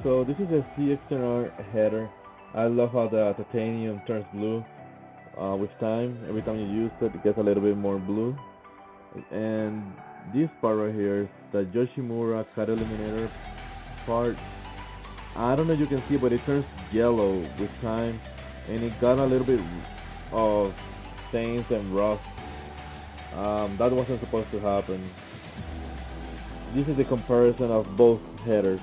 So this is a Zx10R header. I love how the titanium turns blue with time. Every time you use it, it gets a little bit more blue. And this part right here is the Yoshimura cut eliminator part. I don't know if you can see, but it turns yellow with time, and it got a little bit of stains and rust. That wasn't supposed to happen. This is the comparison of both headers.